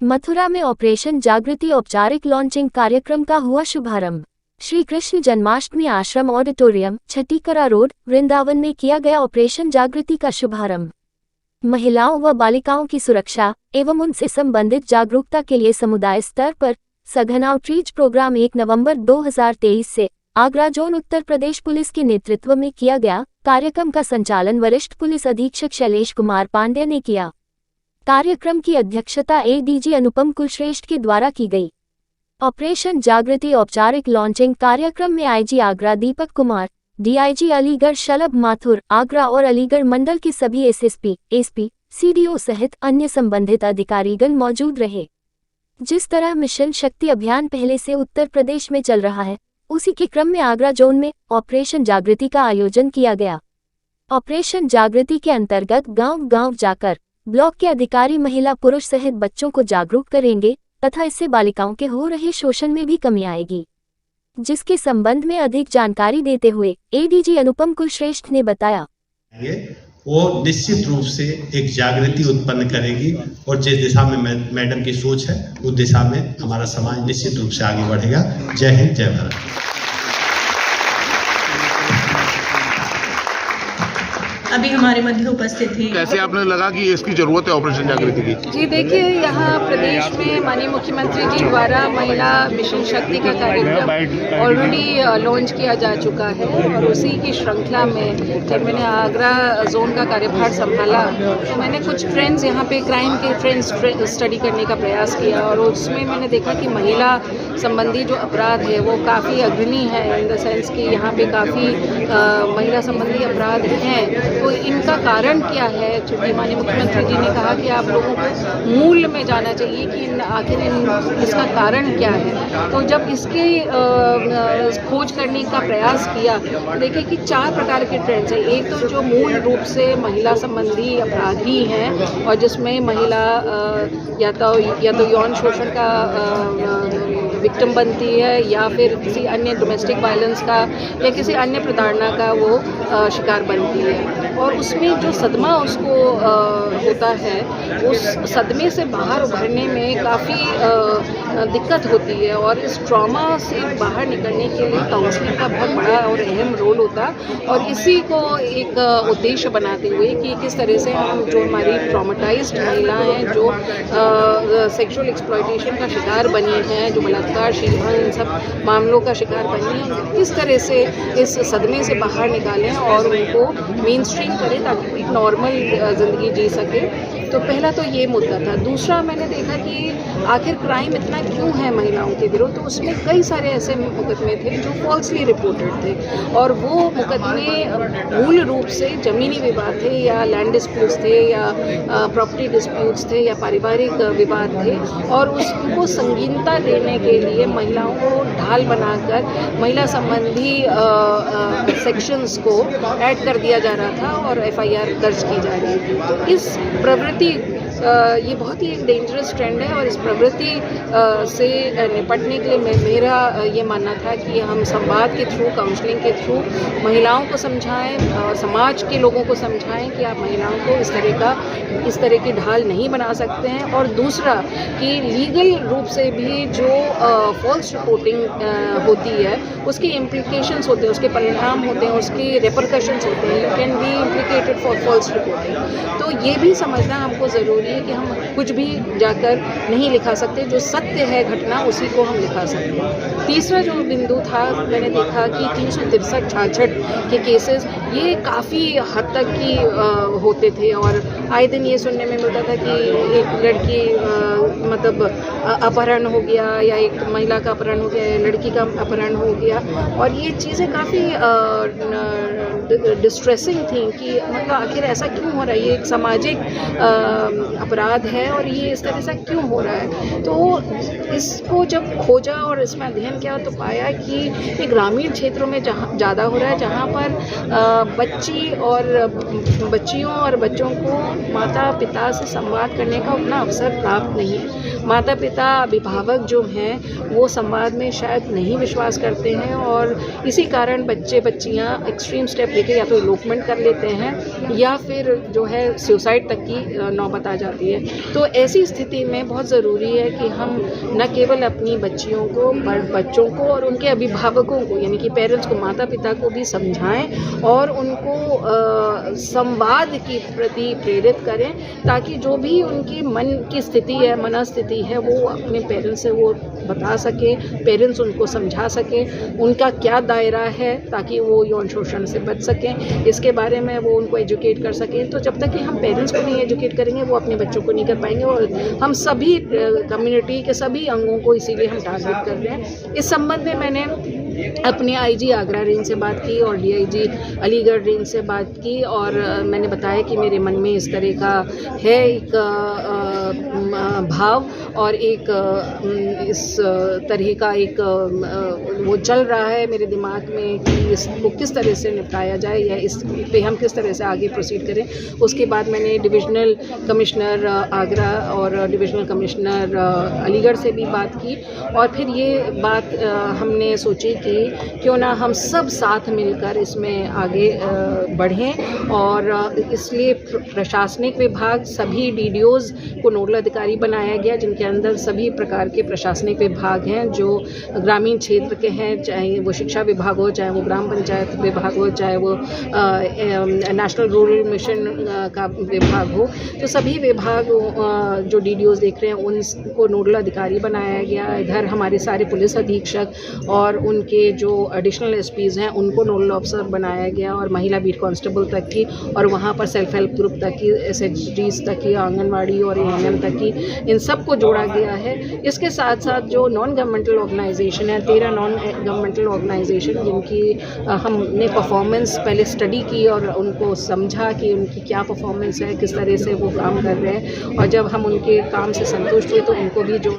मथुरा में ऑपरेशन जागृति औपचारिक लॉन्चिंग कार्यक्रम का हुआ शुभारंभ। श्री कृष्ण जन्माष्टमी आश्रम ऑडिटोरियम, छठीकरा रोड, वृंदावन में किया गया ऑपरेशन जागृति का शुभारंभ। महिलाओं व बालिकाओं की सुरक्षा एवं उनसे संबंधित जागरूकता के लिए समुदाय स्तर पर सघन आउटरीच प्रोग्राम 1 नवंबर 2023 से आगरा जोन उत्तर प्रदेश पुलिस के नेतृत्व में किया गया। कार्यक्रम का संचालन वरिष्ठ पुलिस अधीक्षक शैलेश कुमार पांडे ने किया। कार्यक्रम की अध्यक्षता एडीजी अनुपम कुलश्रेष्ठ के द्वारा की गई। ऑपरेशन जागृति औपचारिक लॉन्चिंग कार्यक्रम में आईजी आगरा दीपक कुमार, डीआईजी अलीगढ़ शलभ माथुर, आगरा और अलीगढ़ मंडल के सभी एसएसपी, एसपी, सीडीओ सहित अन्य संबंधित अधिकारीगण मौजूद रहे। जिस तरह मिशन शक्ति अभियान पहले से उत्तर प्रदेश में चल रहा है, उसी के क्रम में आगरा जोन में ऑपरेशन जागृति का आयोजन किया गया। ऑपरेशन जागृति के अंतर्गत गांव-गांव जाकर ब्लॉक के अधिकारी महिला पुरुष सहित बच्चों को जागरूक करेंगे तथा इससे बालिकाओं के हो रहे शोषण में भी कमी आएगी, जिसके संबंध में अधिक जानकारी देते हुए एडीजी अनुपम कुलश्रेष्ठ ने बताया, वो निश्चित रूप से एक जागृति उत्पन्न करेगी और जिस दिशा में मैडम की सोच है उस दिशा में हमारा समाज निश्चित रूप से आगे बढ़ेगा। जय हिंद, जय भारत। अभी हमारे मध्य उपस्थित हैं। कैसे आपने लगा कि इसकी जरूरत है ऑपरेशन जागृति की? जी देखिए, यहाँ प्रदेश में माननीय मुख्यमंत्री जी द्वारा महिला मिशन शक्ति का कार्यक्रम ऑलरेडी लॉन्च किया जा चुका है और उसी की श्रृंखला में जब मैंने आगरा जोन का कार्यभार संभाला तो मैंने कुछ ट्रेंड्स यहाँ पे क्राइम के ट्रेंड्स स्टडी करने का प्रयास किया और उसमें मैंने देखा कि महिला संबंधी जो अपराध है वो काफ़ी अग्रणी है, इन द सेंस कि यहाँ पे काफ़ी महिला संबंधी अपराध हैं। तो इनका कारण क्या है? चूँकि माननीय मुख्यमंत्री जी ने कहा कि आप लोगों को मूल में जाना चाहिए कि आखिर इसका कारण क्या है। तो जब इसके खोज करने का प्रयास किया तो देखिए कि 4 प्रकार के ट्रेंड्स हैं। एक तो जो मूल रूप से महिला संबंधी अपराधी हैं और जिसमें महिला या तो यौन शोषण का विक्टिम बनती है या फिर किसी अन्य डोमेस्टिक वायलेंस का या किसी अन्य प्रताड़ना का वो शिकार बनती है और उसमें जो सदमा उसको होता है, उस सदमे से बाहर उभरने में काफ़ी दिक्कत होती है और इस ट्रॉमा से बाहर निकलने के लिए काउंसलिंग का बहुत बड़ा और अहम रोल होता है और इसी को एक उद्देश्य बनाते हुए कि किस तरह से हम जो हमारी ट्रॉमेटाइज्ड महिलाएं हैं, जो सेक्सुअल एक्सप्लॉयटेशन का शिकार बनी हैं, जो बलात्कार, शीलभंग, इन सब मामलों का शिकार बनी हैं, किस तरह से इस सदमे से बाहर निकालें और उनको मेन स्ट्रीम करें ताकि एक नॉर्मल ज़िंदगी जी सके। तो पहला तो ये मुद्दा था। दूसरा, मैंने देखा कि आखिर क्राइम इतना क्यों है महिलाओं के विरुद्ध, तो उसमें कई सारे ऐसे मुकदमे थे जो फॉल्सली रिपोर्टेड थे और वो मुकदमे मूल रूप से ज़मीनी विवाद थे या लैंड डिस्प्यूट्स थे या प्रॉपर्टी डिस्प्यूट्स थे या पारिवारिक विवाद थे और उसको संगीनता देने के लिए महिलाओं को ढाल बनाकर महिला संबंधी सेक्शंस को ऐड कर दिया जा रहा था और एफआईआर दर्ज की जा रही थी। तो इस प्रवृत्ति ये बहुत ही एक डेंजरस ट्रेंड है और इस प्रवृत्ति से निपटने के लिए मेरा ये मानना था कि हम संवाद के थ्रू, काउंसलिंग के थ्रू महिलाओं को समझाएं और समाज के लोगों को समझाएं कि आप महिलाओं को इस तरह की ढाल नहीं बना सकते हैं। और दूसरा कि लीगल रूप से भी जो फॉल्स रिपोर्टिंग होती है उसके इम्प्लीकेशंस होते हैं, उसके परिणाम होते हैं, उसके रेपरकशंस होते हैं। You can be implicated for false reporting. तो ये भी समझना हमको ज़रूरी है कि हम कुछ भी जाकर नहीं लिखा सकते, जो सत्य है घटना उसी को हम लिखा सकते हैं। तीसरा जो बिंदु था, मैंने देखा कि 363-66 के केसेस ये काफ़ी हद तक की होते थे और आए दिन ये सुनने में मिलता था कि एक लड़की मतलब अपहरण हो गया या एक महिला का अपहरण हो गया या लड़की का अपहरण हो गया और ये चीज़ें काफ़ी डिस्ट्रेसिंग थी कि मतलब आखिर ऐसा क्यों हो रहा है, ये एक सामाजिक अपराध है और ये इस तरह से क्यों हो रहा है। तो इसको जब खोजा और इसमें अध्ययन किया तो पाया कि ये ग्रामीण क्षेत्रों में जहाँ ज़्यादा हो रहा है, जहाँ पर बच्चियों और बच्चों को माता पिता से संवाद करने का उतना अवसर प्राप्त नहीं हैं। माता पिता अभिभावक जो हैं वो संवाद में शायद नहीं विश्वास करते हैं और इसी कारण बच्चे बच्चियां एक्सट्रीम स्टेप लेके या तो इलोपमेंट कर लेते हैं या फिर जो है सुसाइड तक की नौबत आ जाती है। तो ऐसी स्थिति में बहुत ज़रूरी है कि हम न केवल अपनी बच्चियों को, बच्चों को और उनके अभिभावकों को यानी कि पेरेंट्स को, माता पिता को भी समझाएं और उनको संवाद के प्रति प्रेरित करें ताकि जो भी उनकी मन की स्थिति है, मनस्थिति है, वो अपने पेरेंट्स से वो बता सकें, पेरेंट्स उनको समझा सकें उनका क्या दायरा है ताकि वो यौन शोषण से बच सकें, इसके बारे में वो उनको एजुकेट कर सकें। तो जब तक कि हम पेरेंट्स को नहीं एजुकेट करेंगे वो अपने बच्चों को नहीं कर पाएंगे और हम सभी कम्युनिटी के सभी अंगों को इसीलिए हम टारगेट कर रहे हैं। इस संबंध में मैंने अपने आईजी आगरा रेंज से बात की और डीआईजी अलीगढ़ रेंज से बात की और मैंने बताया कि मेरे मन में इस तरह का है एक भाव और एक इस तरह का एक वो चल रहा है मेरे दिमाग में कि इसको किस तरह से निपटाया जाए या इस पे हम किस तरह से आगे प्रोसीड करें। उसके बाद मैंने डिविजनल कमिश्नर आगरा और डिविजनल कमिश्नर अलीगढ़ से भी बात की और फिर ये बात हमने सोची कि क्यों ना हम सब साथ मिलकर इसमें आगे बढ़ें और इसलिए प्रशासनिक विभाग सभी डीडीओज़ को नोडल अधिकारी बनाया गया जिनके अंदर सभी प्रकार के प्रशासनिक विभाग हैं जो ग्रामीण क्षेत्र के हैं, चाहे वो शिक्षा विभाग हो, चाहे वो ग्राम पंचायत विभाग हो, चाहे वो नेशनल रूरल मिशन का विभाग हो। तो सभी विभाग जो डीडीओज़ देख रहे हैं उनको नोडल अधिकारी बनाया गया। इधर हमारे सारे पुलिस अधीक्षक और उनके जो एडिशनल एसपीज़ हैं उनको नोडल ऑफिसर बनाया गया और महिला बीट कांस्टेबल तक की और वहाँ पर सेल्फ हेल्प ग्रुप तक की, एसएचजीज तक की, आंगनवाड़ी और एएनएम तक की, इन सबको जोड़ा गया है। इसके साथ साथ जो नॉन गवर्नमेंटल ऑर्गेनाइजेशन है, 13 नॉन गवर्नमेंटल ऑर्गेनाइजेशन जिनकी हमने परफॉर्मेंस पहले स्टडी की और उनको समझा कि उनकी क्या परफॉर्मेंस है, किस तरह से वो काम कर रहे हैं और जब हम उनके काम से संतुष्ट हुए तो उनको भी जो